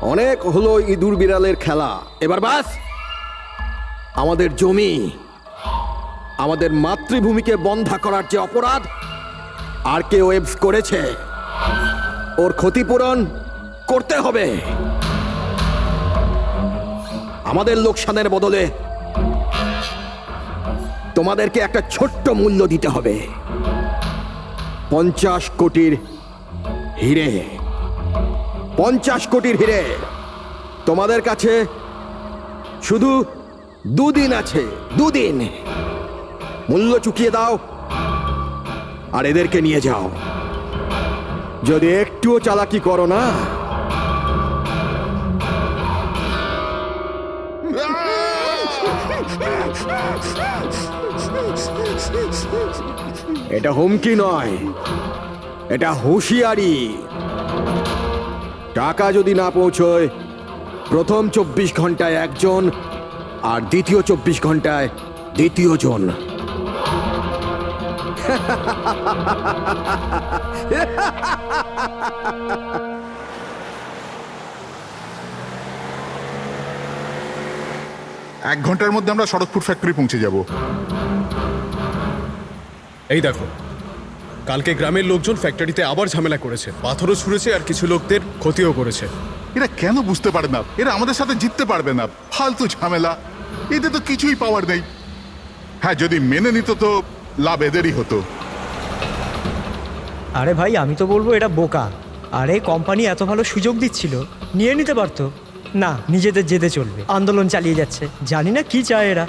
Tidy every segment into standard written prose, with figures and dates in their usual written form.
অনেক হলো ইঁদুর বিড়ালের খেলা, এবার বাস। আমাদের জমি, আমাদের মাতৃভূমিকে বন্ধা করার যে অপরাধ আরকেওয়েবস করেছে, ওর ক্ষতিপূরণ করতে হবে। আমাদের লোকসানের বদলে তোমাদেরকে একটা ছোট্ট মূল্য দিতে হবে। 50 কোটির হিরে। 50 কোটির হিরে। তোমাদের কাছে শুধু 2 দিন আছে, 2 দিন। মূল্য চুকিয়ে দাও আর এদেরকে নিয়ে যাও। যদি একটুও চালাকি করো না, এটা হুমকি নয়, এটা হুঁশিয়ারি। টাকা যদি না পৌঁছয়, প্রথম 24 ঘন্টায় একজন আর দ্বিতীয় 24 ঘন্টায় দ্বিতীয় জন। এক ঘন্টার মধ্যে আমরা শরৎপুর ফ্যাক্টরি পৌঁছে যাব। এই দেখো, কালকে গ্রামের লোকজন ফ্যাক্টরিতে আবার ঝামেলা করেছে, পাথরও ছুঁড়েছে আর কিছু লোকদের ক্ষতিও করেছে। এরা কেন বুঝতে পারে না এরা আমাদের সাথে জিততে পারবে না? ফালতু ঝামেলা, এতে তো কিছুই পাওয়ার নেই। হ্যাঁ, যদি মেনে নিত তো লাভ এদেরই হতো। আরে ভাই, আমি তো বলবো এটা বোকা। আরে কোম্পানি এত ভালো সুযোগ দিচ্ছিল, নিয়ে নিতে পারতো। না, নিজেদের জেদে চলবে, আন্দোলন চালিয়ে যাচ্ছে। জানি না কি চায় এরা।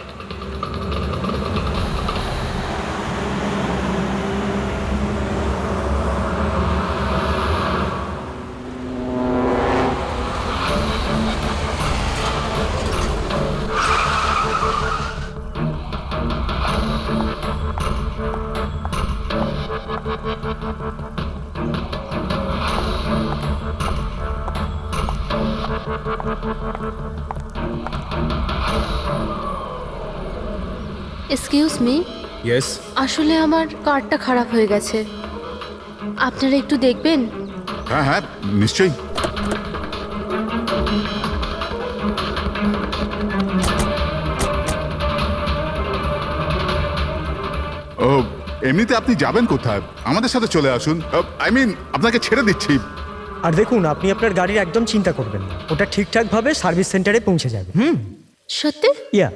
Excuse me, yes. আসলে আমার কার্ডটা খারাপ হয়ে গেছে, আপনারা একটু দেখবেন? হ্যাঁ হ্যাঁ, নিশ্চয়ই। ও, এমনিতে আপনি যাবেন কোথায়? আমাদের সাথে চলে আসুন। আই মিন, আপনাকে ছেড়ে দিচ্ছি। আর দেখুন, আপনি আপনার গাড়ির একদম চিন্তা করবেন না, ওটা ঠিকঠাকভাবে সার্ভিস সেন্টারে পৌঁছে যাবে। সত্যি? ইয়া।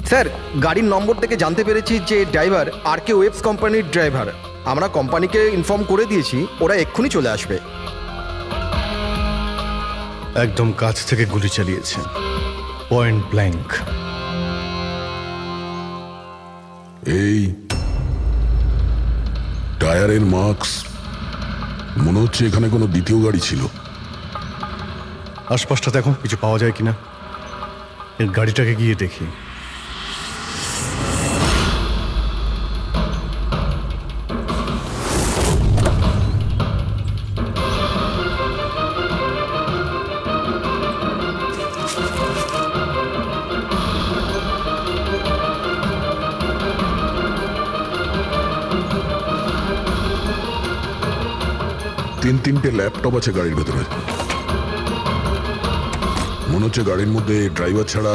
স্যার, গাড়ির নম্বর থেকে জানতে পেরেছি যে ড্রাইভার আরকেওয়েবস কোম্পানির ড্রাইভার। আমরা কোম্পানিকে ইনফর্ম করে দিয়েছি, ওরা এক্ষুনি চলে আসবে। একদম কাছ থেকে গুলি চালিয়েছে, পয়েন্ট ব্ল্যাঙ্ক। এই টায়ারের মার্কস, মনে হচ্ছে এখানে কোনো দ্বিতীয় গাড়ি ছিল। আশপাশটা দেখো, কিছু পাওয়া যায় কিনা। এর গাড়িটাকে গিয়ে দেখি। তিনটে ল্যাপটপ আছে গাড়ির ভেতরে। মনে হচ্ছে গাড়ির মধ্যে ড্রাইভার ছাড়া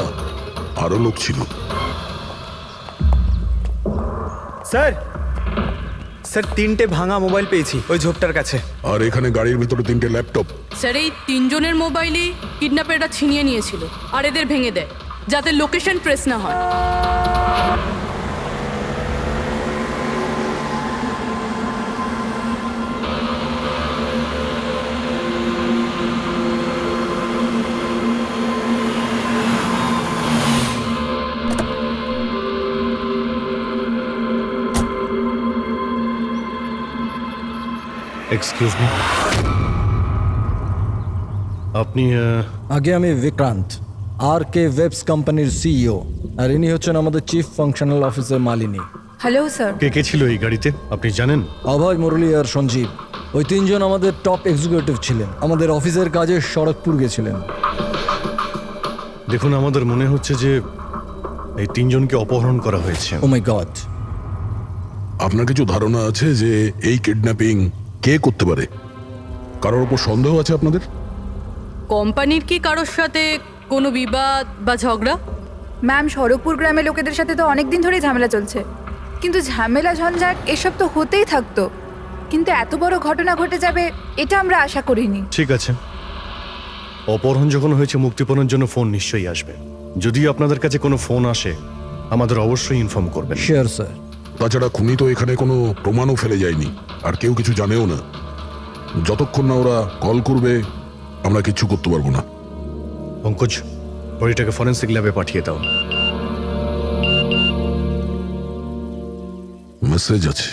আরো লোক ছিল। স্যার, স্যার 3টে ভাঙা মোবাইল পেয়েছি ওই ঝোপটার কাছে। আর এখানে গাড়ির ভেতরে 3টে ল্যাপটপ। স্যার, এই 3 জনের মোবাইলই কিডন্যাপাররা ছিনিয়ে নিয়েছিল আর এদের ভেঙে দেয় যাতে লোকেশন ট্রেস না হয়। এক্সকিউজ মি, আপনি আগে আমি বিক্রান্ত, আর কে ওয়েবস কোম্পানির সিইও, আর ইনি হচ্ছেন আমাদের chief functional officer Malini. Hello sir. কে কে ছিল এই গাড়িতে আপনি জানেন? অভয়, মুরলী আর সঞ্জীব, ওই তিনজন আমাদের টপ এক্সিকিউটিভ ছিলেন। আমাদের অফিসের কাজে সড়কপুর গেছিলেন। দেখুন, আমাদের মনে হচ্ছে যে এই তিনজনকে অপহরণ করা হয়েছে। ও মাই গড। আপনার কিছু ধারণা আছে যে এই কিডন্যাপিং কে করতে পারে? কারোর উপর সন্দেহ আছে আপনাদের? কোম্পানির কি কারোর সাথে কোনো বিবাদ বা ঝগড়া? ম্যাম, সড়কপুর গ্রামের লোকেদের সাথে তো অনেক দিন ধরেই ঝামেলা চলছে, কিন্তু ঝামেলা ঝঞ্ঝাট এসব তো হতেই থাকতো, কিন্তু এত বড় ঘটনা ঘটে যাবে এটা আমরা আশা করিনি। ঠিক আছে, অপহরণ যখন হয়েছে মুক্তিপণের জন্য ফোন নিশ্চয়ই আসবে। যদি আপনাদের কাছে কোনো ফোন আসে আমাদের অবশ্যই ইনফর্ম করবেন। Sure sir. তাছাড়া খুনি তো এখানে কোনো প্রমাণও ফেলে যায়নি, আর কেউ কিছু জানেও না। যতক্ষণ না ওরা কল করবে আমরা কিচ্ছু করতে পারবো না। পঙ্কজ, বডিটাকে ফরেন্সিক ল্যাবে পাঠিয়ে দাও। মেসেজ আছে।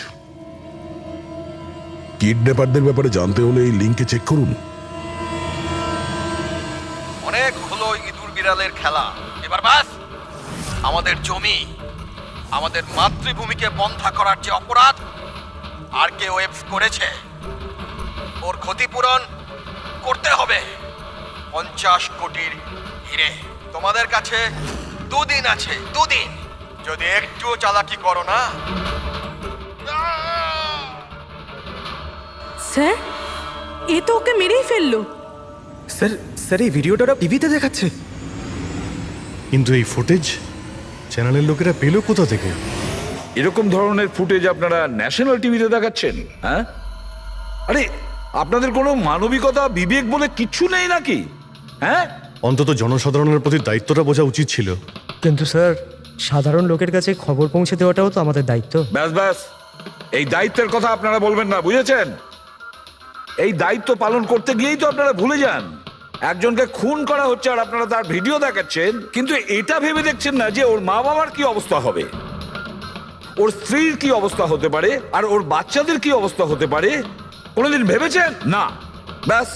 কিডন্যাপারদের ব্যাপারে জানতে হলে এই লিঙ্কে চেক করুন। অনেক হলো ইঁদুর বিড়ালের খেলা, এবার বাস। আমাদের জমি, আমাদের মাতৃভূমিকে বন্ধা করার যে অপরাধ আর কে ওয়েবস করেছে, ওর ক্ষতিপূরণ করতে হবে 50 কোটির হিরে। তোমাদের কাছে 2 দিন আছে, 2 দিন। যদি একটুও চালাকি করো না। স্যার, এ তো ওকে মেরেই ফেললো। স্যার, স্যার এই ভিডিওটা ওরা টিভিতে দেখাচ্ছে। কিন্তু এই ফুটেজ চ্যানেলের লোকেরা পেল কোথা থেকে? এরকম ধরনের ফুটেজ আপনারা ন্যাশনাল টিভিতে দেখাচ্ছেন? হ্যাঁ, আরে আপনাদের কোনো মানবিকতা বিবেক বলে কিচ্ছু নেই নাকি? হ্যাঁ, অন্তত জনসাধারণের প্রতি দায়িত্বটা বোঝা উচিত ছিল। কিন্তু স্যার, সাধারণ লোকের কাছে খবর পৌঁছে দেওয়াটাও তো আমাদের দায়িত্ব। ব্যাস ব্যাস, এই দায়িত্বের কথা আপনারা বলবেন না, বুঝেছেন? এই দায়িত্ব পালন করতে গিয়েই তো আপনারা ভুলে যান। একজনকে খুন করা হচ্ছে আর আপনারা তার ভিডিও দেখাচ্ছেন, কিন্তু এটা ভেবে দেখছেন না যে ওর মা বাবার কি অবস্থা হবে, ওর স্ত্রীর কি অবস্থা হতে পারে, আর ওর বাচ্চাদের কি অবস্থা হতে পারে। কোনোদিন ভেবেছেন? না। ব্যাস,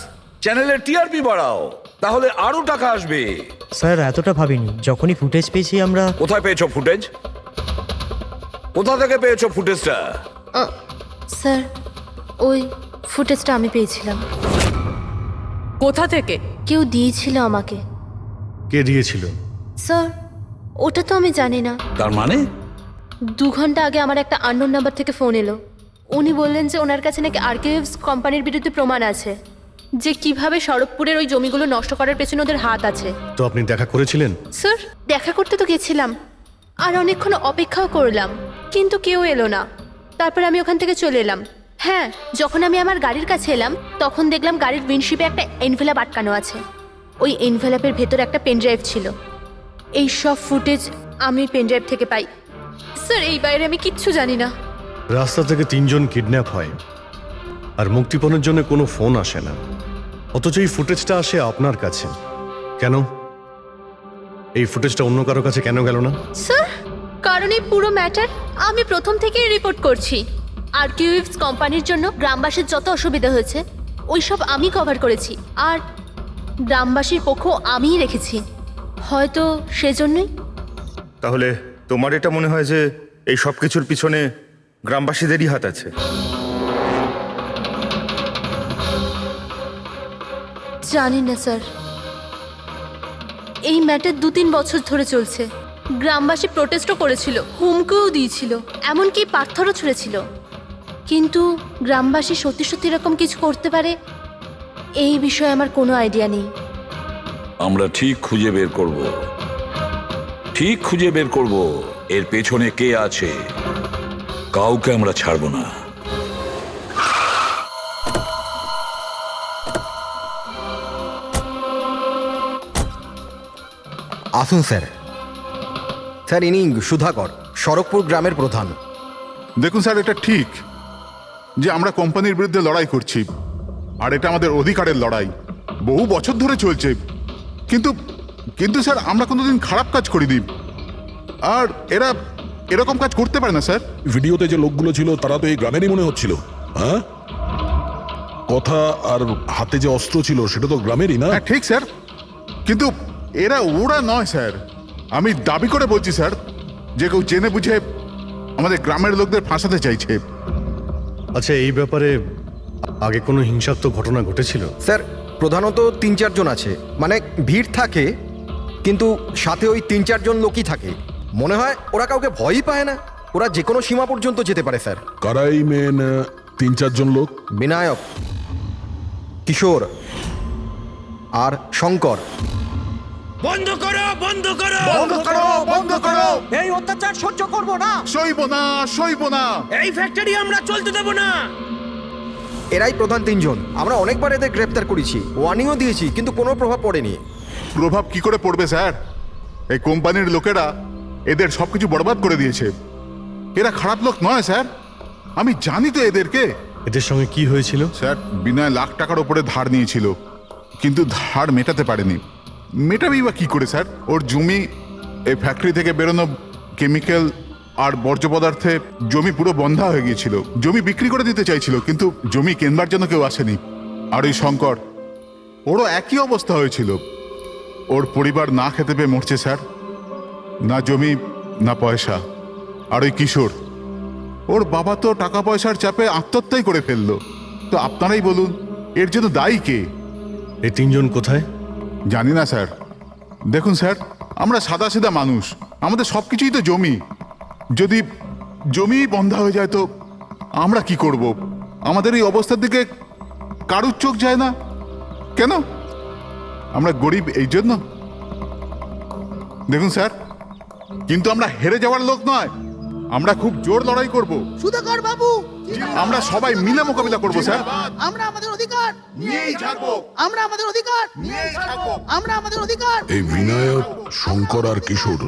চ্যানেলের টিআরপি বাড়াও, তাহলে আরো টাকা আসবে। স্যার, এতটা ভাবিনি। যখনই ফুটেজ পেয়েছি আমরা। কোথায় পেয়েছো ফুটেজ? কোথা থেকে পেয়েছো ফুটেজটা? স্যার, ওই ফুটেজটা আমি পেয়েছিলাম। কোথা থেকে? কেউ দিয়েছিল আমাকে। কে দিয়েছিল? স্যার, ওটা তো আমি জানি না। তার মানে 2 ঘন্টা আগে আমার একটা আননোন নাম্বার থেকে ফোন এলো। উনি বললেন যে ওনার কাছে নাকি আরকেএভস কোম্পানির বিরুদ্ধে প্রমাণ আছে, যে কিভাবে সড়কপুরের ওই জমিগুলো নষ্ট করার পেছনে ওদের হাত আছে। তো আপনি দেখা করেছিলেন? স্যার, দেখা করতে তো গেছিলাম, আর অনেকক্ষণ অপেক্ষাও করলাম, কিন্তু কেউ এলো না। তারপর আমি ওখান থেকে চলে এলাম। হ্যাঁ, যখন আমি আমার গাড়ির কাছে এলাম তখন দেখলাম গাড়ির উইন্ডশিপে একটা এনভেলাপ আটকানো আছে। ওই এনভেলাপের ভেতর একটা পেনড্রাইভ ছিল। এই সব ফুটেজ আমি পেনড্রাইভ থেকে পাই। স্যার, এই বাইরে আমি কিচ্ছু জানি না। রাস্তা থেকে 3 জন কিডন্যাপ হয় আর মুক্তিপণের জন্য কোনো ফোন আসে না, অথচ এই ফুটেজটা আসে আপনার কাছে। কেন এই ফুটেজটা অন্য কারো কাছে কেন গেল না? স্যার, কারণ এই পুরো ম্যাটার আমি প্রথম থেকেই রিপোর্ট করছি। আরকেএভস কোম্পানির জন্য গ্রামবাসীর যত অসুবিধা হয়েছে ওই সব আমি কভার করেছি, আর গ্রামবাসীর পক্ষ আমিই রেখেছি। হয়তো সেজন্যই। তাহলে তোমার এটা মনে হয় যে এই সব কিছুর পিছনে গ্রামবাসীদেরই হাত আছে? জানি না স্যার, এই ম্যাটার 2-3 বছর ধরে চলছে। গ্রামবাসী প্রোটেস্টও করেছিল, হুমকিও দিয়েছিল, এমনকি পাথরও ছুঁড়েছিল, কিন্তু গ্রামবাসী সত্যি সত্যি এরকম কিছু করতে পারে এই বিষয়ে আমার কোনো আইডিয়া নেই। আমরা ঠিক খুঁজে বের করব, ঠিক খুঁজে বের করব এর পেছনে কে আছে। কাউকে আমরা ছাড়বো না। আসুন স্যার। স্যার, ইনি সুধাকর, সড়কপুর গ্রামের প্রধান। দেখুন স্যার, এটা ঠিক যে আমরা কোম্পানির বিরুদ্ধে লড়াই করছি, আর এটা আমাদের অধিকারের লড়াই, বহু বছর ধরে চলছে। কিন্তু কিন্তু স্যার, আমরা কোনোদিন খারাপ কাজ করিনি, আর এরা এরকম কাজ করতে পারে না স্যার। ভিডিওতে যে লোকগুলো ছিল তারা তো এই গ্রামেরই মনে হচ্ছিল। হ্যাঁ, কথা আর হাতে যে অস্ত্র ছিল সেটা তো গ্রামেরই না? হ্যাঁ ঠিক স্যার, কিন্তু ওরা নয় স্যার। আমি দাবি করে বলছি স্যার যে কেউ জেনে বুঝে আমাদের গ্রামের লোকদের ফাঁসাতে চাইছে। আচ্ছা, এই ব্যাপারে আগে কোনো হিংসাত্মক ঘটনা ঘটেছিল? স্যার প্রধানত 3-4 জন আছে, মানে ভিড় থাকে কিন্তু সাথে ওই 3-4 জন লোকই থাকে। মনে হয় ওরা কাউকে ভয়ই পায় না, ওরা যে কোনো সীমা পর্যন্ত যেতে পারে স্যার। কারাই মেন 3-4 জন লোক? বিনায়ক, কিশোর আর শঙ্কর। বন্ধ করো বন্ধ করো বন্ধ করো, বন্ধ করো! এই অত্যাচার সহ্য করব না, সইব না, সইব না! এই ফ্যাক্টরি আমরা চলতে দেব না। এরাই প্রধান 3 জন। আমরা অনেকবার এদের গ্রেপ্তার করেছি, ওয়ার্নিংও দিয়েছি, কিন্তু কোনো প্রভাব পড়েনি। প্রভাব কি করে পড়বে স্যার? এই কোম্পানির লোকেরা এদের সবকিছু বরবাদ করে দিয়েছে। এরা খারাপ লোক নয় স্যার, আমি জানি তো এদেরকে। এদের সঙ্গে কি হয়েছিল? স্যার, বিনয় লাখ টাকার উপরে ধার নিয়েছিল, কিন্তু ধার মেটাতে পারেনি। মেটাবেই বা কি করে স্যার? ওর জমি, এই ফ্যাক্টরি থেকে বেরোনো কেমিক্যাল আর বর্জ্য পদার্থে জমি পুরো বন্ধা হয়ে গিয়েছিল। জমি বিক্রি করে দিতে চাইছিল, কিন্তু জমি কেনবার জন্য কেউ আসেনি। আর ওই শঙ্কর, ওরও একই অবস্থা হয়েছিল। ওর পরিবার না খেতে পেয়ে মরছে স্যার, না জমি না পয়সা। আর ওই কিশোর, ওর বাবা তো টাকা পয়সার চাপে আত্মহত্যাই করে ফেললো। তো আপনারাই বলুন, এর জন্য দায়ী কে? এই 3 জন কোথায়? জানি না স্যার। দেখুন স্যার, আমরা সাদাসিধা মানুষ, আমাদের সব কিছুই তো জমি। যদি জমি বন্ধ হয়ে যায় তো আমরা কি করব? আমাদের এই অবস্থার দিকে কারুর চোখ যায় না কেন? আমরা গরিব এই জন্য? দেখুন স্যার, কিন্তু আমরা হেরে যাওয়ার লোক নয়, আমরা খুব জোর লড়াই করব। সুধাকর বাবু, আমরা সবাই মিলে মোকাবিলা করব স্যার। আমরা আমাদের অধিকার নিয়েই ছাড়বো, আমরা আমাদের অধিকার নিয়েই ছাড়বো। আমরা আমাদের অধিকার। এই বিনায়ক, শঙ্কর আর কিশোর,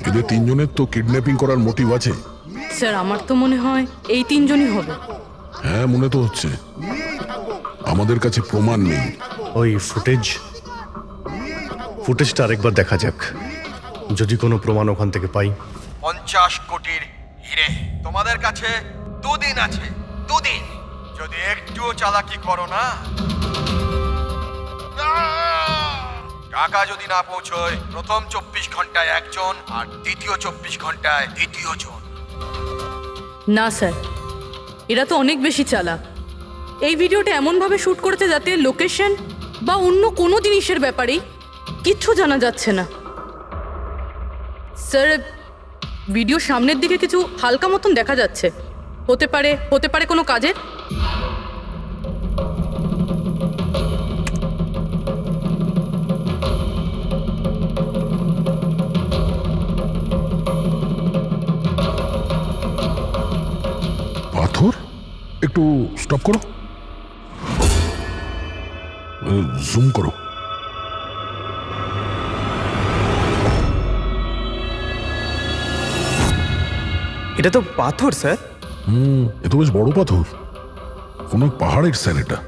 এদের 3 জনের তো কিডন্যাপিং করার মোটিভ আছে। স্যার আমার তো মনে হয় এই 3 জনই হবে। হ্যাঁ, মনে তো হচ্ছে। আমাদের কাছে প্রমাণ নেই। ওই ফুটেজটা আরেকবার দেখা যাক, যদি কোনো প্রমাণ ওখান থেকে পাই। 50 কোটির হিরে তোমাদের কাছে 2 দিন আছে, 2 দিন। যদি একটুও চালাকি করো না, টাকা যদি না পৌঁছয়, প্রথম 24 ঘন্টায় একজন আর দ্বিতীয় 24 ঘন্টায় দ্বিতীয় জন। না স্যার, এরা তো অনেক বেশি চালাক। এই ভিডিওটা এমনভাবে শ্যুট করেছে যাতে লোকেশন বা অন্য কোনো জিনিসের ব্যাপারেই কিচ্ছু জানা যাচ্ছে না। স্যার, ভিডিও সামনের দিকে কিছু হালকা মতন দেখা যাচ্ছে, হতে পারে কোনো কাজের। পাথর, একটু স্টপ করো, জুম করো। এটা তো পাথর স্যার। এ তো বেশ বড় পাথর, কোনো পাহাড়ের স্যার এটা।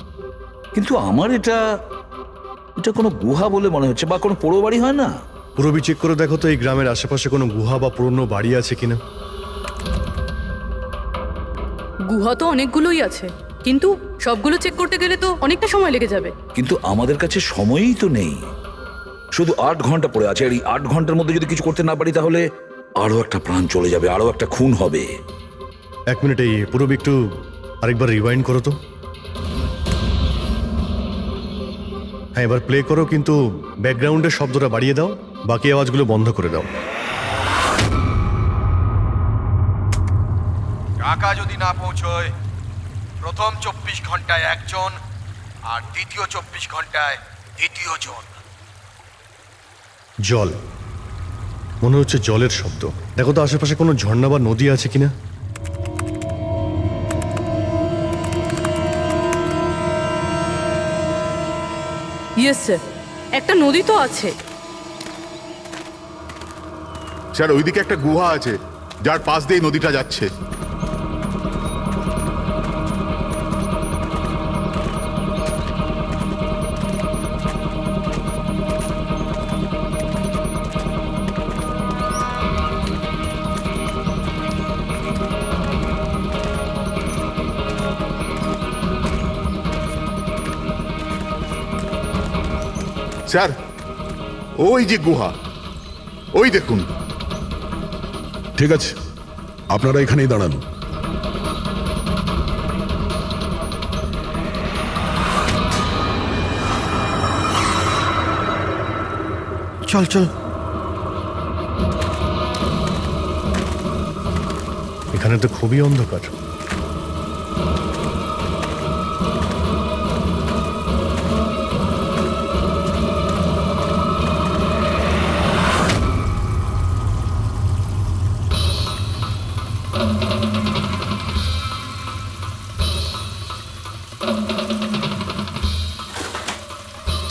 কিন্তু আমার এটা কোনো গুহা বলে মনে হচ্ছে, বা কোনো পোড়ো বাড়ি হয় না? পুরবি চেক করে দেখো তো এই গ্রামের আশেপাশে কোনো গুহা বা পুরনো বাড়ি আছে কিনা। গুহা তো অনেকগুলোই আছে, কিন্তু সবগুলো চেক করতে গেলে তো অনেকটা সময় লেগে যাবে। কিন্তু আমাদের কাছে সময়ই তো নেই, শুধু 8 ঘন্টা পড়ে আছে। আর এই 8 ঘন্টার মধ্যে যদি কিছু করতে না পারি, তাহলে আরো একটা প্রাণ চলে যাবে, আরো একটা খুন হবে। 1 মিনিট, এই পুরবি একটু আরেকবার রিওয়াইন্ড করো তো। হ্যাঁ, এবার প্লে করো, কিন্তু ব্যাকগ্রাউন্ডের শব্দটা বাড়িয়ে দাও, বাকি আওয়াজগুলো বন্ধ করে দাও। টাকা যদি না পৌঁছয়, প্রথম 24 ঘন্টায় একজন আর দ্বিতীয় 24 ঘন্টায় দ্বিতীয় জন। জল, মনে হচ্ছে জলের শব্দ। দেখো তো আশেপাশে কোনো ঝর্ণা বা নদী আছে কিনা। ইয়েস স্যার, একটা নদী তো আছে। স্যার, ওইদিকে একটা গুহা আছে, যার পাশ দিয়ে নদীটা যাচ্ছে। স্যার ওই যে গুহা, ওই দেখুন। ঠিক আছে, আপনারা এখানেই দাঁড়ান। চল চল। এখানে তো খুবই অন্ধকার।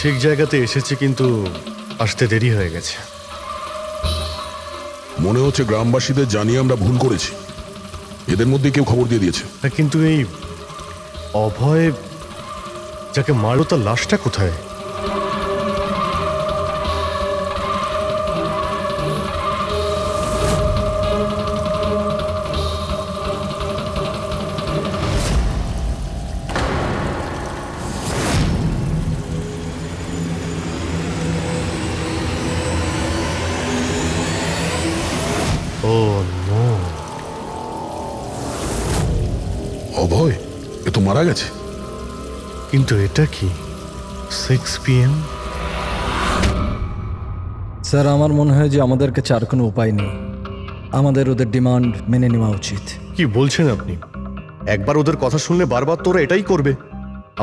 ঠিক জায়গাতে এসেছি, কিন্তু আসতে দেরি হয়ে গেছে। মনে হচ্ছে গ্রামবাসীদের জানিয়ে আমরা ভুল করেছি। এদের মধ্যে কেউ খবর দিয়ে দিয়েছে। হ্যাঁ, কিন্তু এই অভয় যাকে মারলো তার লাশটা কোথায়? ও নো! অভয় এ তো মারা গেছে। কিন্তু এটা কি 6 PM? স্যার আমার মনে হয় যে আমাদের কাছে আর কোনো উপায় নেই, আমাদের ওদের ডিমান্ড মেনে নেওয়া উচিত। কি বলছেন আপনি? একবার ওদের কথা শুনলে বারবার তোরা এটাই করবে?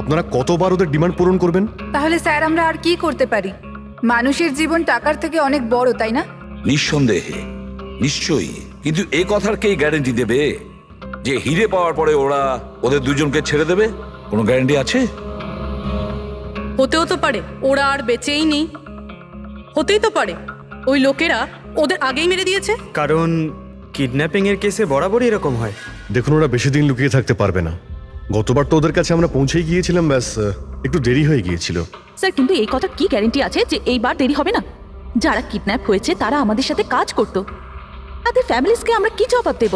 আপনারা কতবার ওদের ডিমান্ড পূরণ করবেন? তাহলে স্যার আমরা আর কি করতে পারি? মানুষের জীবন টাকার থেকে অনেক বড়, তাই না? নিঃসন্দেহে, নিশ্চয়ই। কিন্তু এ কথার কে গ্যারেন্টি দেবে যে হিরে পাওয়ার পরে ওরা ওদের দুজনকে ছেড়ে দেবে? কোনো গ্যারেন্টি আছে? হতেও তো পারে ওরা আর বেঁচেই নেই। হতেই তো পারে ওই লোকেরা ওদের আগেই মেরে দিয়েছে। কারণ কিডন্যাপিং এর কেসে বরাবরই এরকম হয়। দেখুন, ওরা বেশি দিন লুকিয়ে থাকতে পারবে না। গতবার তো ওদের কাছে আমরা পৌঁছেই গিয়েছিলাম, ব্যাস একটু দেরি হয়ে গিয়েছিল। স্যার কিন্তু এই কথা কি গ্যারেন্টি আছে যে এইবার দেরি হবে না? যারা কিডন্যাপ হয়েছে তারা আমাদের সাথে কাজ করতো। তাদের ফ্যামিলিজকে আমরা কি জবাব দেব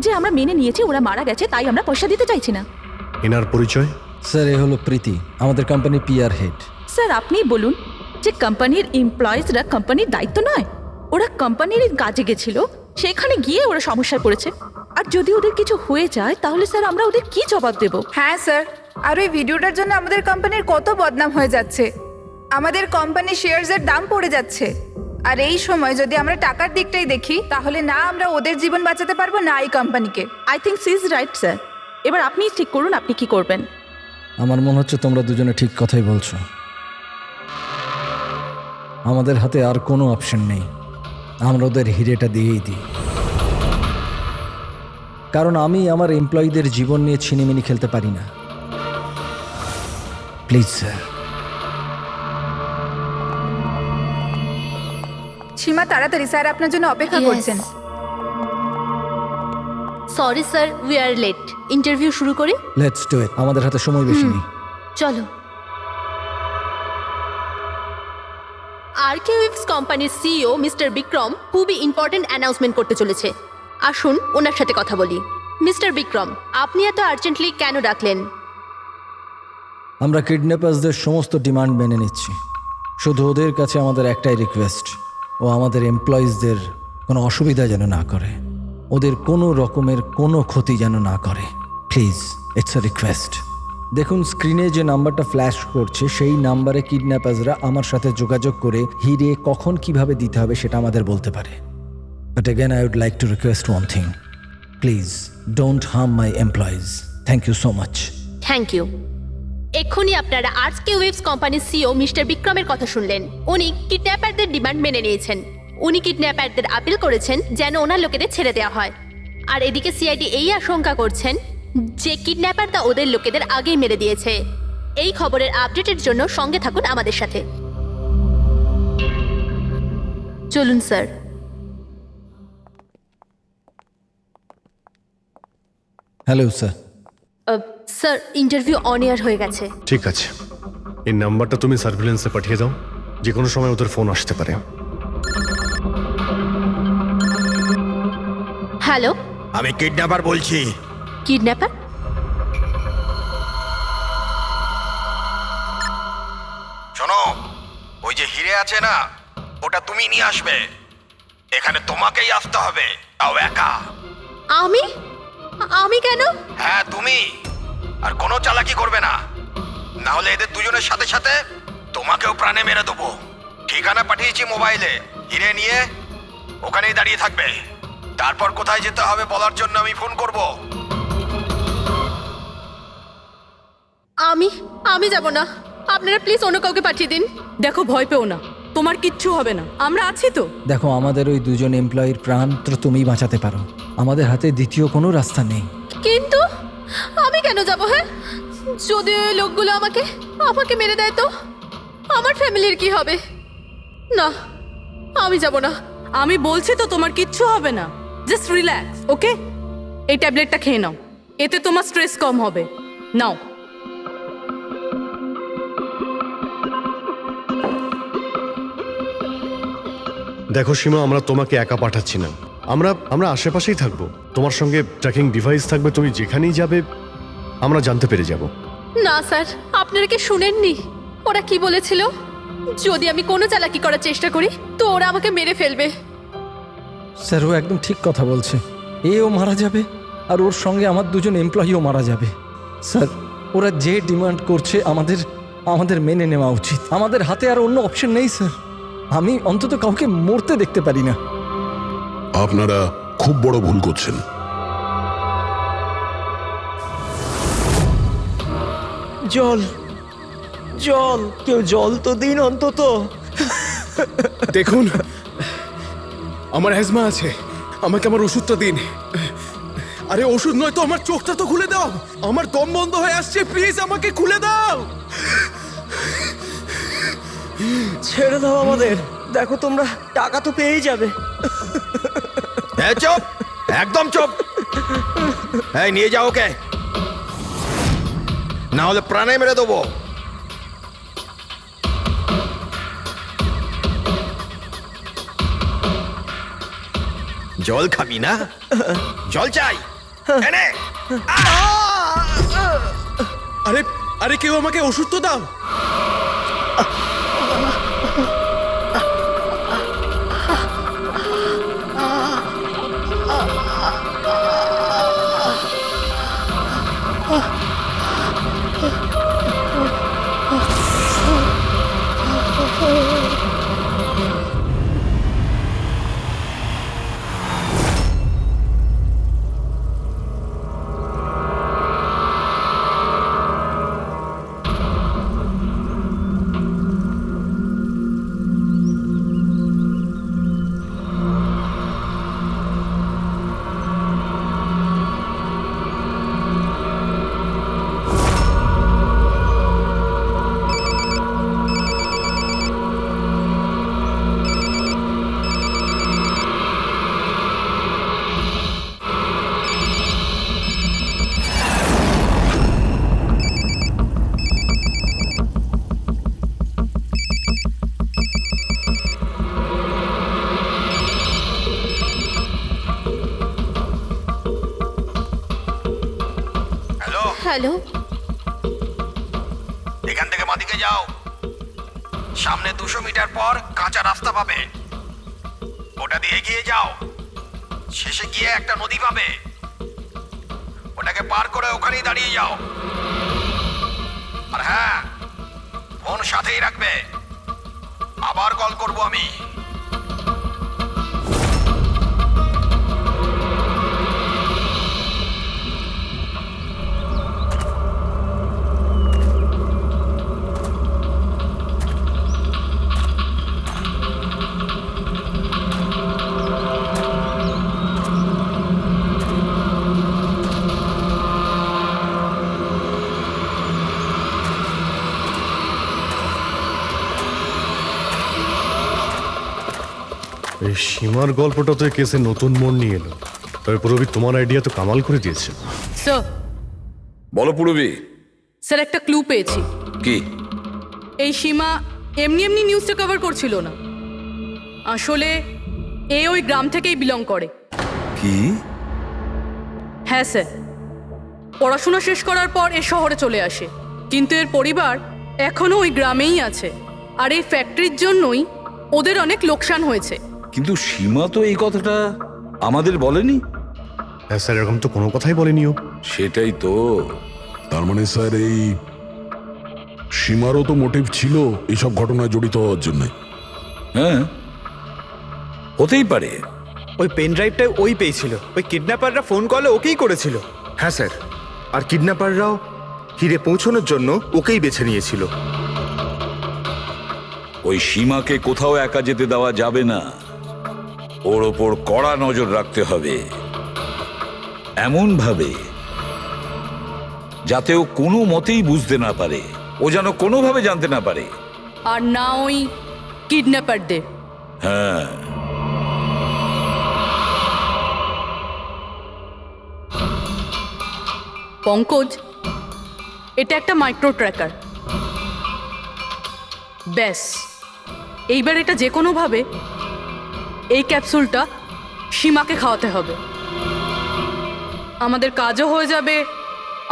যে আমরা মেনে নিয়েছি ওরা মারা গেছে, তাই আমরা পয়সা দিতে চাইছি না? এনার পরিচয়? স্যার এ হলো প্রীতি, আমাদের কোম্পানির পিআর হেড। স্যার আপনি বলুন যে কোম্পানির এমপ্লয়িজরা কোম্পানির দায়িত্ব নয়? ওরা কোম্পানির কাজে গেছিল, সেখানে গিয়ে ওরা সমস্যায় পড়েছে। আর যদি ওদের কিছু হয়ে যায় তাহলে স্যার আমরা ওদের কি জবাব দেব? হ্যাঁ স্যার, আর ওই ভিডিওটার জন্য আমাদের কোম্পানির কত বদনাম হয়ে যাচ্ছে। আমাদের কোম্পানির শেয়ারসের দাম পড়ে যাচ্ছে। আর এই সময় যদি আমরা টাকার দিকটাই দেখি, তাহলে না আমরা ওদের জীবন বাঁচাতে পারবো, না এই কোম্পানিকে। I think she is right sir. এবার আপনি ঠিক করুন আপনি কি করবেন। আমার মনে হচ্ছে তোমরা দুজনে ঠিক কথাই বলছো। আমাদের হাতে আর কোনো অপশন নেই, আমরা ওদের হিরেটা দিয়েই দিই। কারণ আমি আমার এমপ্লয়ীদের জীবন নিয়ে ছিনিমিনি খেলতে পারি না। Please sir. সীমা তাড়াতাড়ি, স্যার আপনার জন্য অপেক্ষা করছেন। Sorry sir, we are late. Interview শুরু করি। লেটস ডু ইট, আমাদের হাতে সময় বেশি নেই। চলো। আরকেওয়েভস কোম্পানির সিইও মিস্টার বিক্রম খুবই ইম্পর্টেন্ট অ্যানাউন্সমেন্ট করতে চলেছে। আসুন ওনার সাথে কথা বলি। মিস্টার বিক্রম, আপনি এত আর্জেন্টলি কেন ডাকলেন? আমরা কিডন্যাপার্সদের সমস্ত ডিমান্ড মেনে নিচ্ছি। শুধু ওদের কাছে আমাদের একটাই রিকোয়েস্ট, ও আমাদের এমপ্লয়িজদের কোনো অসুবিধা যেন না করে, ওদের কোনো রকমের কোনো ক্ষতি যেন না করে। Please, it's a request. দেখুন স্ক্রিনে যে নাম্বারটা ফ্ল্যাশ করছে, সেই নাম্বারে কিডন্যাপার্সরা আমার সাথে যোগাযোগ করে হিরে কখন কিভাবে দিতে হবে সেটা আমাদের বলতে পারে। But again I would like to request one thing, please don't harm my employees. Thank you so much. Thank you. এক্ষুনি আপনারা আরকেওয়েভস কোম্পানির সিইও মিস্টার বিক্রমের কথা শুনলেন। উনি কিডন্যাপারদের ডিমান্ড মেনে নিয়েছেন। উনি কিডন্যাপারদের আপিল করেছেন যেন ওনার লোকেদের ছেড়ে দেওয়া হয়। আর এদিকে সিআইডি এই আশঙ্কা করছেন যে কিডন্যাপাররা ওদের লোকেদের আগেই মেরে দিয়েছে। এই খবরের আপডেটের জন্য সঙ্গে থাকুন আমাদের সাথে। চলুন sir. Hello sir. Sir interview on air হয়ে গেছে। ঠিক আছে, এই নাম্বারটা তুমি সার্ভিলেন্সে পাঠিয়ে দাও, যে কোনো সময় ওদের ফোন আসতে পারে। হ্যালো, আমি কিডন্যাপার বলছি। কিডন্যাপার? শোনো, ওই যে যে হিরে আছে না, ওটা তুমি নিয়ে আসবে। এখানে তোমাকেই আসতে হবে, তাও একা। আমি আমি কেন? হ্যাঁ তুমি। আর কোনো চালাকি করবে না, না হলে এদের দুজনের সাথে সাথে তোমাকেও প্রাণে মেরে দেবো। ঠিকানা পাঠিয়েছি মোবাইলে, হিরে নিয়ে ওখানেই দাঁড়িয়ে থাকবে। তারপর কোথায় যেতে হবে বলার জন্য আমি ফোন করব। আমি যাব না, আপনারা প্লিজ অন্য কাউকে পাঠিয়ে দিন। দেখো, ভয় পেও না, তোমার কিচ্ছু হবে না, আমরা আছি তো। দেখো, আমাদের ওই দুজন এমপ্লয়ির প্রাণ তো তুমিই বাঁচাতে পারো। আমাদের হাতে দ্বিতীয় কোনো রাস্তা নেই। কিন্তু আমি কেন যাব? হ্যাঁ, যদি ওই লোকগুলো আমাকে মেরে দেয় তো আমার ফ্যামিলির কি হবে? না, আমি যাব না। আমি বলছি তো তোমার কিচ্ছু হবে না, জাস্ট রিল্যাক্স, ওকে? এই ট্যাবলেটটা খেয়ে নাও, এতে তোমার স্ট্রেস কম হবে। নাও। দেখো সীমা, আমরা তোমাকে একা পাঠাচ্ছি না। আমরা আশেপাশেই থাকবো, তোমার সঙ্গে ট্র্যাকিং ডিভাইস থাকবে, তুমি যেখানেই যাবে আমরা জানতে পেরে যাব। না স্যার, আপনারা কি শুনেননি ওরা কি বলেছিল? যদি আমি কোনো চালাকি করার চেষ্টা করি তো ওরা আমাকে মেরে ফেলবে। স্যার, ও একদম ঠিক কথা বলছে। এও মারা যাবে আর ওর সঙ্গে আমার দুজন এমপ্লয়িও মারা যাবে। স্যার, ওরা যে ডিমান্ড করছে আমাদের মেনে নেওয়া উচিত। আমাদের হাতে আর অন্য অপশন নেই স্যার। আমি অন্তত কাউকে মরতে দেখতে পারি না। আপনারা খুব বড় ভুল করছেন। জল জল, কেউ জল তো দিন অন্তত। দেখুন, আমার অ্যাজমা আছে, আমাকে আমার ওষুধটা দিন। আরে ওষুধ নয় তো, আমার চোখটা তো খুলে দাও। আমার দম বন্ধ হয়ে আসছে, প্লিজ আমাকে খুলে দাও। ছেড়ে দাও আমাদের। দেখো, তোমরা টাকা তো পেয়েই যাবে। হ্যাঁ, চুপ, একদম চুপ। এই নিয়ে যাও ওকে, না হলে প্রাণে মেরে দেবো। জল খাবি না? জল চাই, এনে। আরে আরে কেউ আমাকে ওষুধ তো দাও। হ্যালো, এখান থেকে বাঁদিকে যাও, সামনে 200 মিটার পর কাঁচা রাস্তা পাবে, ওটা দিয়ে এগিয়ে যাও। শেষে গিয়ে একটা নদী পাবে, ওটাকে পার করে ওখানেই দাঁড়িয়ে যাও। আর হ্যাঁ, ফোন সাথেই রাখবে, আবার কল করব আমি। এই সীমার গল্পটা তো এই কেসে নতুন মোড় নিয়ে এলো। তবে পুরবি, তোমার আইডিয়া তো কামাল করে দিয়েছে। স্যার, বলো পুরবি। স্যার, একটা ক্লু পেয়েছি। কি? এই সীমা এমনি এমনি নিউজটা কভার করছিল না, আসলে এ ওই গ্রাম থেকেই বিলং করে। কি? হ্যাঁ স্যার, পড়াশোনা শেষ করার পর এ শহরে চলে আসে, কিন্তু এর পরিবার এখনো ওই গ্রামেই আছে। আর এই ফ্যাক্টরির জন্যই ওদের অনেক লোকসান হয়েছে। কিন্তু সীমা তো এই কথাটা আমাদের বলেনি। হ্যাঁ স্যার, এরকম তো কোনো কথাই বলেনি ও। সেটাই তো। তার মানে স্যার এই সীমারও তো মোটিভ ছিল এইসব ঘটনায় জড়িত হওয়ার জন্য। হ্যাঁ, হতেই পারে। ওই পেন ড্রাইভটাই ওই পেয়েছিল, ওই কিডন্যাপাররা ফোন কলে ওকেই করেছিল। হ্যাঁ স্যার, আর কিডন্যাপাররাও হিরে পৌঁছানোর জন্য ওকেই বেছে নিয়েছিল। ওই সীমাকে কোথাও একা যেতে দেওয়া যাবে না, ওর ওপর কড়া নজর রাখতে হবে, এমন ভাবে যাতে ও কোনো মতেই বুঝতে না পারে, ও যেন কোনোভাবে জানতে না পারে। আর না ওই কিডন্যাপারদের। হ্যাঁ, পঙ্কজ, এটা একটা মাইক্রো ট্র্যাকার। ব্যাস, এইবার এটা যে কোনোভাবে এই ক্যাপসুলটা সীমাকে খাওয়াতে হবে। আমাদের কাজও হয়ে যাবে,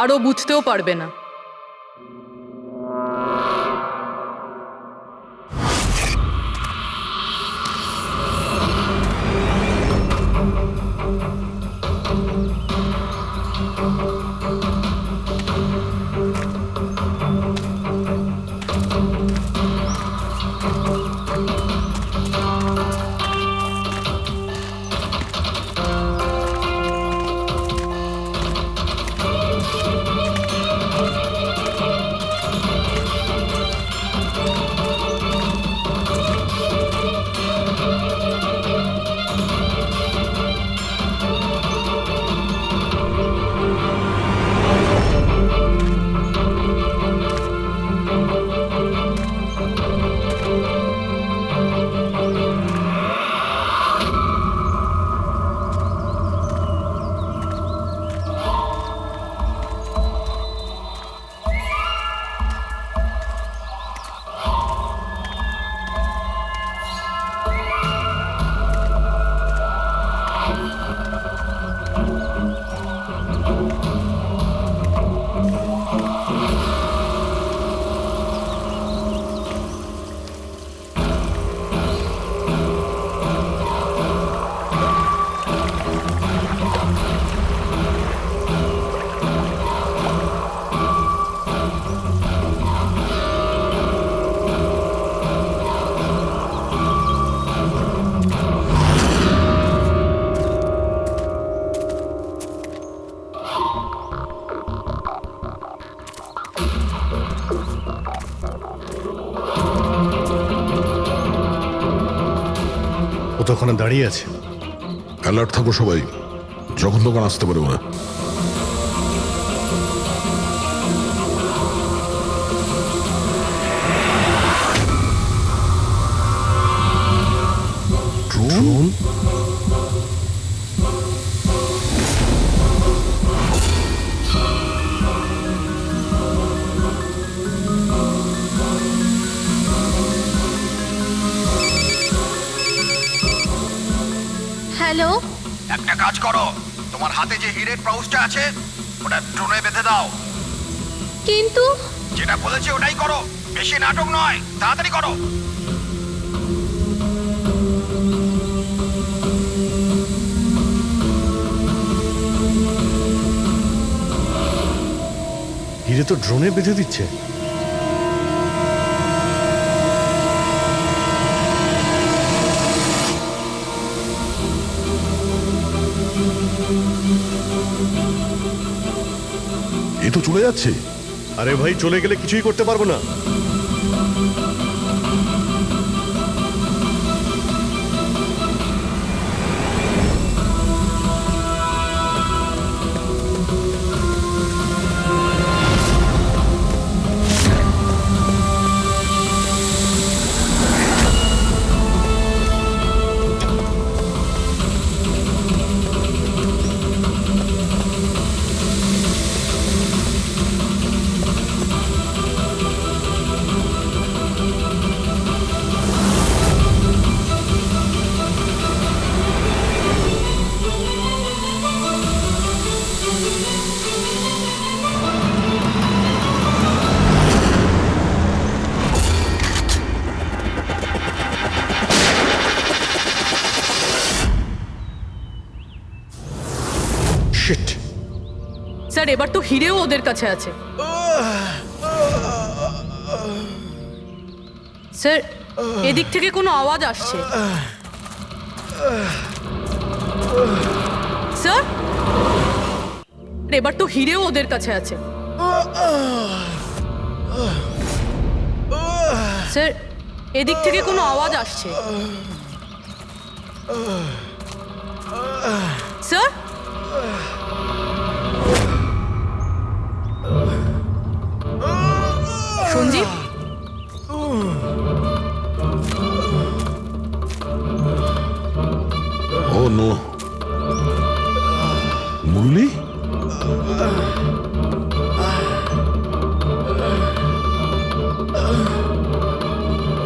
আর ও বুঝতেও পারবে না। ও তো ওখানে দাঁড়িয়ে আছে। অ্যালার্ট থাকো সবাই, যখন তখন আসতে পারে ওরা। ড্রোন? হ্যালো, একটা কাজ করো, তোমার হাতে যে হিরের পাউচটা আছে ওটা ড্রোনে বেঁধে দাও। কিন্তু যেটা বলেছি ওটাই করো, বেশি নাটক নয়, তাড়াতাড়ি করো। হিরে তো ড্রোনে বেঁধে দিচ্ছে। এ তো চলে যাচ্ছে। আরে ভাই, চলে গেলে কিছুই করতে পারবো না। এবার তো হিরেও ওদের কাছে আছে। স্যার, এদিক থেকে কোনো আওয়াজ আসছে। স্যার, এবার তো হিরেও ওদের কাছে আছে। স্যার, এদিক থেকে কোনো আওয়াজ আসছে। স্যার, সঞ্জীব, ও নো, মুরলি?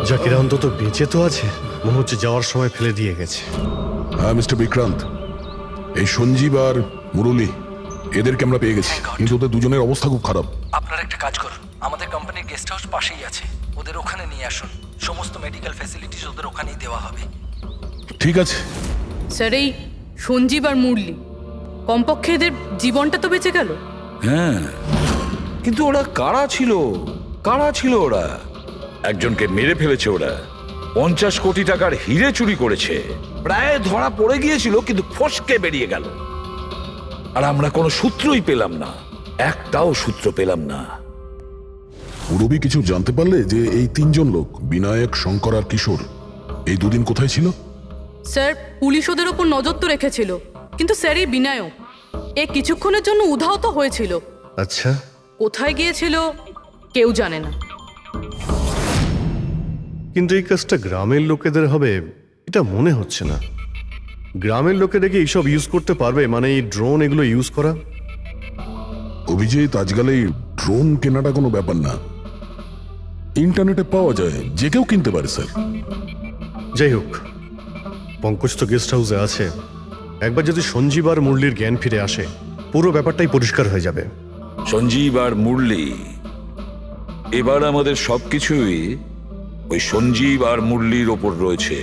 জাকিরা অন্তত বেঁচে তো আছে, মনে হচ্ছে যাওয়ার সময় ফেলে দিয়ে গেছে। হ্যাঁ মিস্টার বিক্রান্ত, এই সঞ্জীব আর মুরলি এদেরকে আমরা পেয়ে গেছি, কিন্তু ওদের দুজনের অবস্থা খুব খারাপ। আপনারা একটা কাজ করুন, আমাদের কোম্পানির গেস্ট হাউস পাশেই আছে, ওদের ওখানে নিয়ে আসুন। সমস্ত মেডিকেল ফ্যাসিলিটিস ওদের ওখানেই দেওয়া হবে। ঠিক আছে। স্যার, এই সঞ্জীব আর মুরলি, কমপক্ষে এদের জীবনটা তো বেঁচে গেল। হ্যাঁ, কিন্তু ওরা কারা ছিল? কারা ছিল ওরা? একজনকে মেরে ফেলেছে ওরা, 50 কোটি টাকার হিরে চুরি করেছে, প্রায় ধরা পড়ে গিয়েছিল, কিন্তু ফসকে বেরিয়ে গেল। আর আমরা কোনো সূত্রই পেলাম না, একটাও সূত্র পেলাম না। মুরবি কিছু জানতে পারলে যে এই তিনজন লোক, বিনায়ক, শঙ্কর আর কিশোর, এই দুদিন কোথায় ছিল? স্যার, পুলিশ ওদের ওপর নজর তো রেখেছিল, কিন্তু স্যার এই বিনায়ক এ কিছুক্ষণের জন্য উধাও তো হয়েছিল। আচ্ছা, কোথায় গিয়েছিল কেউ জানে না। কিন্তু এই কাজটা গ্রামের লোকেদের হবে এটা মনে হচ্ছে না। গ্রামের লোকেরা কি এইসব ইউজ করতে পারবে, মানে এই ড্রোন এগুলো ইউজ করা? অভিজিৎ, আজকাল এই ড্রোন কেনাটা কোনো ব্যাপার না, ইন্টারনেটে পাওয়া যায়, যে কেউ কিনতে পারে স্যার। যাই হোক, পঙ্কজ তো গেস্ট হাউসে আছে, একবার যদি সঞ্জীব আর মুরলির জ্ঞান ফিরে আসে পুরো ব্যাপারটাই পরিষ্কার হয়ে যাবে। সঞ্জীব আর মুরলি, এবার আমাদের সবকিছুই ওই সঞ্জীব আর মুরলির ওপর রয়েছে।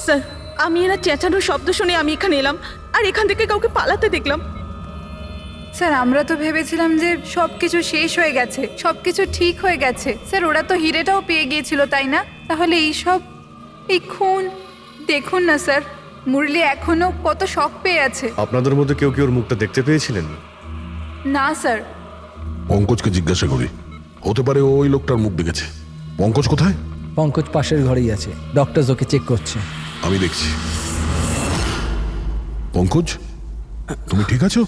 স্যার, আমি এরা চেঁচানোর শব্দ শুনে আমি এখানে এলাম, আর এখান থেকে কাউকে পালাতে দেখলাম। স্যার, আমরা তো ভেবেছিলাম যে সব কিছু শেষ হয়ে গেছে, সব কিছু ঠিক হয়ে গেছে। স্যার, ওরা তো হিরেটাও পেয়ে গিয়েছিল, তাই না? তাহলে এই সব, এই খুন, দেখুন না স্যার, মুরলি এখনো কত শক পেয়ে আছে। আপনাদের মধ্যে কেউ কি ওর মুখটা দেখতে পেয়েছিলেন? না স্যার। পঙ্কজকে জিজ্ঞাসা করি, হতে পারে ও ওই লোকটার মুখ দেখেছে। পঙ্কজ কোথায়? পঙ্কজ পাশের ঘরেই আছে, ডক্টর ওকে চেক করছে। আমি দেখছি। পঙ্কজ, তুমি ঠিক আছো?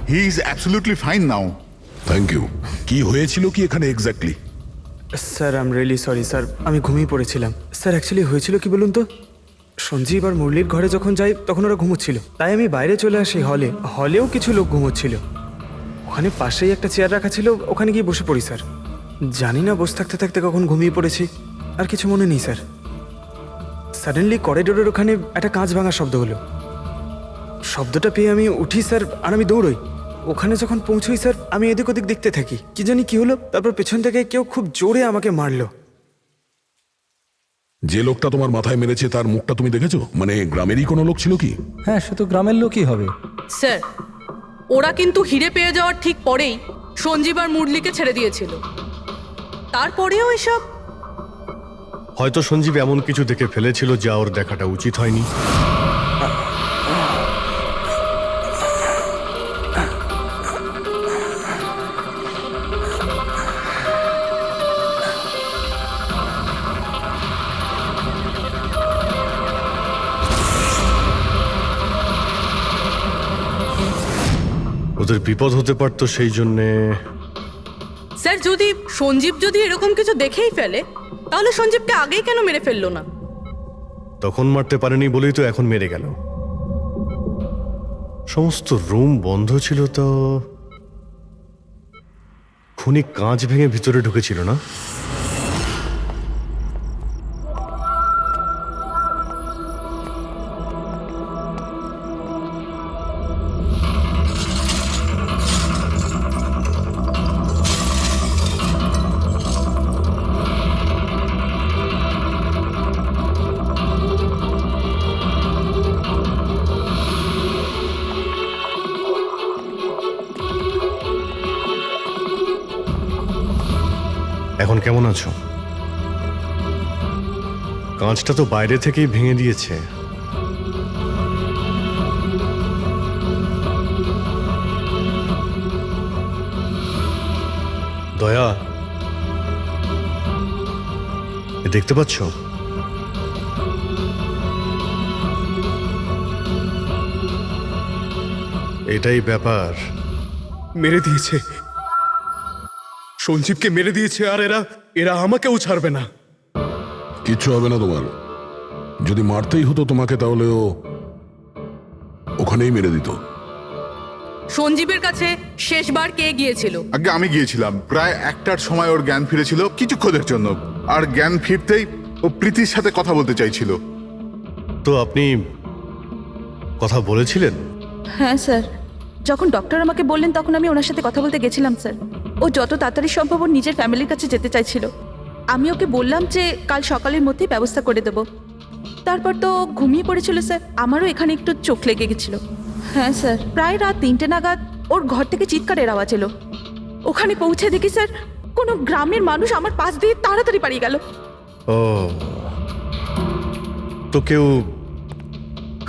He is absolutely fine now. Thank you. কি হয়েছিল কি এখানে exactly? Sir, I am really sorry sir, আমি ঘুমিয়ে পড়েছিলাম। স্যার, অ্যাকচুয়ালি হয়েছিল কি বলুন তো, সঞ্জীব আর মুরলির ঘরে যখন যাই তখন ওরা ঘুমোচ্ছিল, তাই আমি বাইরে চলে আসি হলেও কিছু লোক ঘুমোচ্ছিল। ওখানে পাশেই একটা চেয়ার রাখা ছিল, ওখানে গিয়ে বসে পড়ি স্যার। জানি না বসে থাকতে থাকতে কখন ঘুমিয়ে পড়েছি, আর কিছু মনে নেই স্যার। সাডেনলি করিডোরের ওখানে একটা কাঁচ ভাঙার শব্দ হলো, শব্দটা পেয়ে আমি উঠি স্যার, আর আমি দৌড়ই। ওখানে যখন পৌঁছই স্যার, আমি এদিক ওদিক দেখতে থাকি, কি জানি কি হলো। তারপর পেছন থেকে কেউ খুব জোরে আমাকে মারলো। যে লোকটা তোমার মাথায় মেরেছে তার মুখটা তুমি দেখেছো? মানে গ্রামেরই কোনো লোক ছিল কি? হ্যাঁ, সে তো গ্রামের লোকই হবে। স্যার, ওরা কিন্তু হিরে পেয়ে যাওয়ার ঠিক পরেই সঞ্জীব আর মুরলিকে ছেড়ে দিয়েছিল। তারপরেও এসব। হয়তো সঞ্জীব এমন কিছু দেখে ফেলেছিল যা ওর দেখাটা উচিত হয়নি। ওদের বিপদ হতে পারতো, সেই জন্যে। স্যার, সঞ্জীব যদি এরকম কিছু দেখেই ফেলে, তাহলে সঞ্জীবকে আগেই কেন মেরে ফেললো না? তখন মারতে পারেনি বলেই তো এখন মেরে গেল। সমস্ত রুম বন্ধ ছিল, তো খুনি কাঁচ ভেঙে ভিতরে ঢুকেছিল না? এখন কেমন আছো? কাঁচটা তো বাইরে থেকেই ভেঙে দিয়েছে। দয়া, এ দেখতে পাচ্ছ? এটাই ব্যাপার। মেরে দিয়েছে, সঞ্জীবকে মেরে দিয়েছে, আর এরা আমাকেও ছাড়বে না। কিচ্ছু হবে না তোমার। যদি মারতেই হতো তোমাকে, তাহলে ও ওখানেই মেরে দিত। সঞ্জীবের কাছে শেষবার কে গিয়েছিল? আগে আমি গিয়েছিলাম, প্রায় 1টার সময় ওর জ্ঞান ফিরেছিল কিছুক্ষণের জন্য, আর জ্ঞান ফিরতেই ও প্রীতির সাথে কথা বলতে চাইছিল। তো আপনি কথা বলেছিলেন? হ্যাঁ স্যার, যখন ডক্টর আমাকে বললেন তখন আমি ওনার সাথে কথা বলতে গেছিলাম স্যার। ও যত তাড়াতাড়ি সম্ভব ওর নিজের ফ্যামিলির কাছে যেতে চাইছিল। আমি ওকে বললাম যে কাল সকালের মধ্যেই ব্যবস্থা করে দেবো। তারপর তো ও ঘুমিয়ে পড়েছিল স্যার। আমারও এখানে একটু চোখ লেগে গেছিল। হ্যাঁ স্যার, প্রায় রাত 3টে নাগাদ ওর ঘর থেকে চিৎকারের আওয়াজ এলো। ওখানে পৌঁছে দেখি স্যার, কোনো গ্রামের মানুষ আমার পাশ দিয়ে তাড়াতাড়ি পালিয়ে গেল। ও, তো কেউ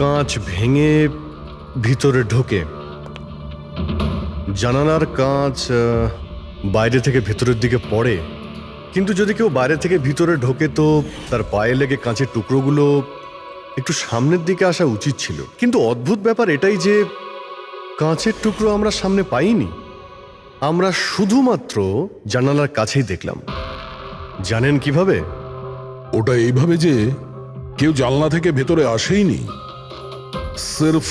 কাঁচ ভেঙে ভিতরে ঢোকে, জানালার কাঁচ বাইরে থেকে ভেতরের দিকে পড়ে, কিন্তু যদি কেউ বাইরে থেকে ভিতরে ঢোকে তো তার পায়ে লেগে কাঁচের টুকরোগুলো একটু সামনের দিকে আসা উচিত ছিল। কিন্তু অদ্ভুত ব্যাপার এটাই যে কাঁচের টুকরো আমরা সামনে পাইনি, আমরা শুধুমাত্র জানালার কাছেই দেখলাম। জানেন কিভাবে? ওটা এইভাবে যে কেউ জানলা থেকে ভেতরে আসেইনি, সির্ফ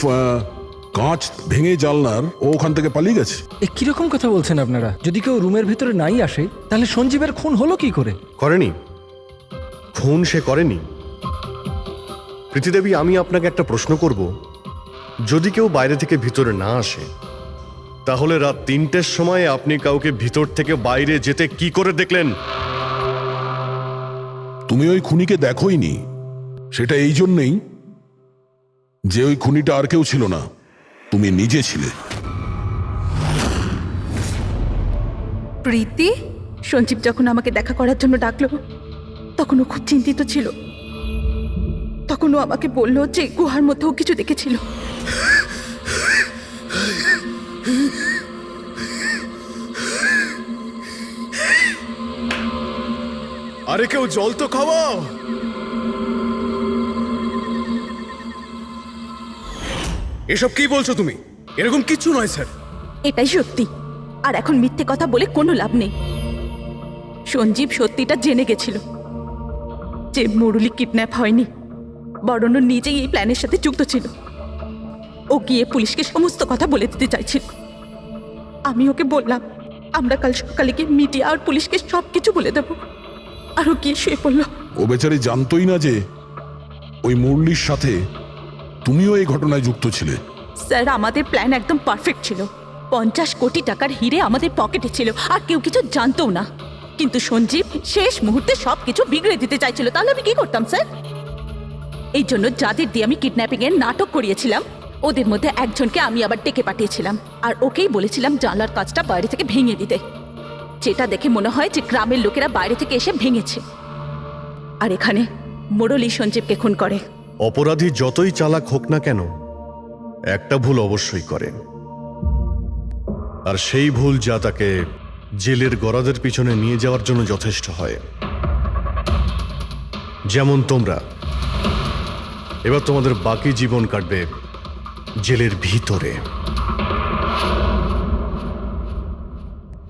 কাঁচ ভেঙে জানলার ও ওখান থেকে পালিয়ে গেছে। এ কিরকম কথা বলছেন আপনারা? যদি কেউ রুমের ভেতরে নাই আসে, তাহলে সঞ্জীবের খুন হলো কি করে? করেনি, খুন সে করেনি। প্রীতিদেবী, আমি আপনাকে একটা প্রশ্ন করব। যদি কেউ বাইরে থেকে ভিতরে না আসে, তাহলে রাত 3টের সময় আপনি কাউকে ভিতর থেকে বাইরে যেতে কি করে দেখলেন? তুমি ওই খুনিকে দেখোইনি, সেটা এই জন্যেই যে ওই খুনিটা আর কেউ ছিল না, তুমি নিজে ছিলে। প্রীতি? সঞ্জীব যখন আমাকে দেখা করার জন্য ডাকলো, তখন ও খুব চিন্তিত ছিল। তখন ও আমাকে বলল যে গুহার মধ্যেও কিছু দেখেছিল। আরে কেউ জল তো খাওয়াও। এসব কি বলছো তুমি? এরকম কিছু নয় স্যার। এটাই সত্যি, আর এখন মিথ্যে কথা বলে কোনো লাভ নেই। সঞ্জীব সত্যিটা জেনে গেছিল যে মুরলি কিডন্যাপ হয়নি, বরং ও নিজেই এই প্ল্যানের সাথে যুক্ত ছিল। ও গিয়ে পুলিশকে সমস্ত কথা বলে দিতে চাইছিল। আমি ওকে বললাম আমরা কাল সকালে গিয়ে মিডিয়া আর পুলিশকে সব কিছু বলে দেবো, আর ও গিয়ে শুয়ে পড়ল। ও বেচারি জানতোই না যে ওই মুরলির সাথে তুমিও এই ঘটনায় যুক্ত ছিলে। স্যার আমাদের প্ল্যান একদম পারফেক্ট ছিল। 50 কোটি টাকার হিরে আমাদের পকেটে ছিল আর কেউ কিছু জানতও না, কিন্তু সঞ্জীব শেষ মুহূর্তে সব কিছু বিগড়ে দিতে চাইছিল। তাহলে আমি কি করতাম স্যার? এই জন্য যাদের দিয়ে আমি কিডন্যাপিং এর নাটক করিয়েছিলাম ওদের মধ্যে একজনকে আমি আবার ডেকে পাঠিয়েছিলাম আর ওকেই বলেছিলাম জানলার কাজটা বাইরে থেকে ভেঙে দিতে, যেটা দেখে মনে হয় যে গ্রামের লোকেরা বাইরে থেকে এসে ভেঙেছে। আর এখানে মুরলী সঞ্জীবকে খুন করে। অপরাধী যতই চালাক হোক না কেন একটা ভুল অবশ্যই করে, আর সেই ভুল যা তাকে জেলের গরাদের পিছনে নিয়ে যাওয়ার জন্য যথেষ্ট হয়। যেমন তোমরা এবার তোমাদের বাকি জীবন কাটবে জেলের ভিতরে।